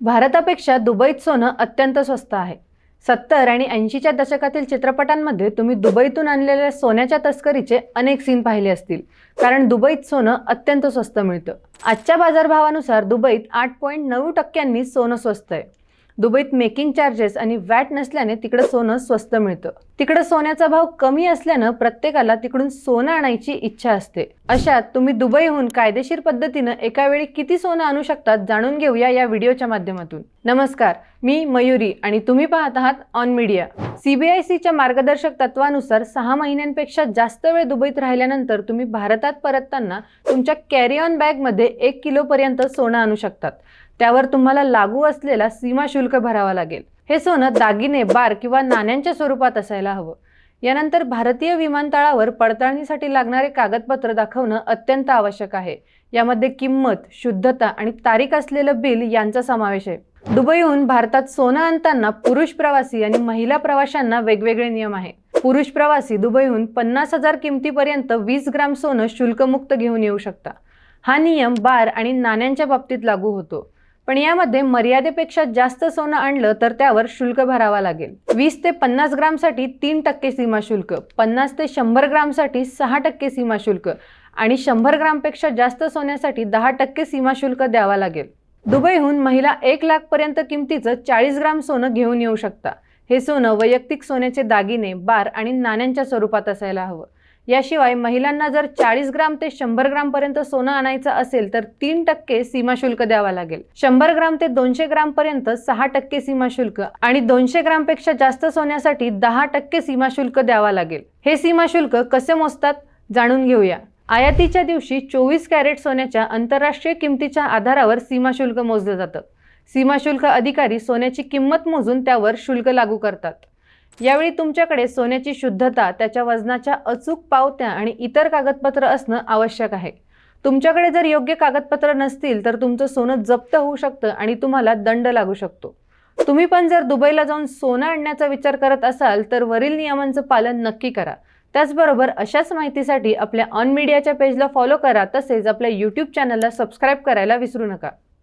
भारतापेक्षा दुबईत सोनं अत्यंत स्वस्त आहे। 70 आणि 80च्या दशकातील चित्रपटांमध्ये तुम्ही दुबईतून आणलेल्या सोन्याच्या तस्करीचे अनेक सीन पाहिले असतील, कारण दुबईत सोनं अत्यंत स्वस्त मिळतं। आजच्या बाजारभावानुसार दुबईत 8.9% सोनं स्वस्त आहे। दुबईत मेकिंग चार्जेस आणि वॅट नसल्याने तिकडे सोनं स्वस्त मिळतं। तिकडे सोन्याचा भाव कमी असल्याने प्रत्येकाला तिकडून सोनं आणायची इच्छा असते। अशात तुम्ही दुबईहून कायदेशीर पद्धतीने एका वेळी किती सोनं आणू शकतात जाणून घेऊया या व्हिडिओच्या माध्यमातून। नमस्कार, मी मयुरी आणि तुम्ही पाहत आहात ऑन मीडिया। CBICच्या मार्गदर्शक तत्वानुसार 6 महिन्यांपेक्षा जास्त वेळ दुबईत राहिल्यानंतर तुम्ही भारतात परतताना तुमच्या कॅरी ऑन बॅगमध्ये 1 किलो पर्यंत सोनं आणू शकतात। त्यावर तुम्हाला लागू असलेला सीमा शुल्क भरावा लागेल। हे सोनं दागिने, बार किंवा नाण्यांच्या स्वरूपात असायला हवं। यानंतर भारतीय विमानतळावर पडताळणीसाठी लागणारे कागदपत्र दाखवणं अत्यंत आवश्यक आहे। यामध्ये किंमत, शुद्धता आणि तारीख असलेलं बिल यांचा समावेश आहे। दुबईहून भारतात सोनं आणताना पुरुष प्रवासी आणि महिला प्रवाशांना वेगवेगळे नियम आहे। पुरुष प्रवासी दुबईहून 50,000 किमतीपर्यंत 20 ग्राम सोनं शुल्कमुक्त घेऊन येऊ शकता। हा नियम बार आणि नाण्यांच्या बाबतीत लागू होतो, पण यामध्ये मर्यादेपेक्षा जास्त सोनं आणलं तर त्यावर शुल्क भरावा लागेल। 20 ते 50 ग्रामसाठी 3% सीमा शुल्क, 50 ते 100 ग्रामसाठी 6% सीमा शुल्क आणि 100 ग्रामपेक्षा जास्त सोन्यासाठी 10% सीमा शुल्क द्यावा लागेल। दुबईहून महिला 1 लाख पर्यंत किमतीचं 40 ग्राम सोनं घेऊन येऊ शकता। हे सोनं वैयक्तिक सोन्याचे दागिने, बार आणि नाण्यांच्या स्वरूपात असायला हवं। याशिवाय महिलांना जर 40 ग्राम ते 100 ग्राम पर्यंत सोनं आणायचं असेल तर 3% सीमा शुल्क द्यावा लागेल। 100 ग्राम ते 200 ग्राम पर्यंत 6% सीमा शुल्क आणि 200 ग्रामपेक्षा जास्त सोन्यासाठी 10% सीमा शुल्क द्यावा लागेल। हे सीमा शुल्क कसे मोजतात जाणून घेऊया। आयातीच्या दिवशी 24 कॅरेट सोन्याच्या आंतरराष्ट्रीय किमतीच्या आधारावर सीमा शुल्क मोजलं जातं। सीमा शुल्क अधिकारी सोन्याची किंमत मोजून त्यावर शुल्क लागू करतात। यावेळी तुमच्याकडे सोन्याची शुद्धता, त्याच्या वजनाच्या अचूक पावत्या आणि इतर कागदपत्र असणं आवश्यक आहे। तुमच्याकडे जर योग्य कागदपत्र नसतील तर तुमचं सोनं जप्त होऊ शकतं आणि तुम्हाला दंड लागू शकतो। तुम्ही पण जर दुबईला जाऊन सोनं आणण्याचा विचार करत असाल तर वरील नियमांचं पालन नक्की करा। त्याचबरोबर अशाच माहितीसाठी आपल्या ऑन मीडियाच्या पेजला फॉलो करा, तसेच आपल्या YouTube चॅनलला सबस्क्राईब करायला विसरू नका।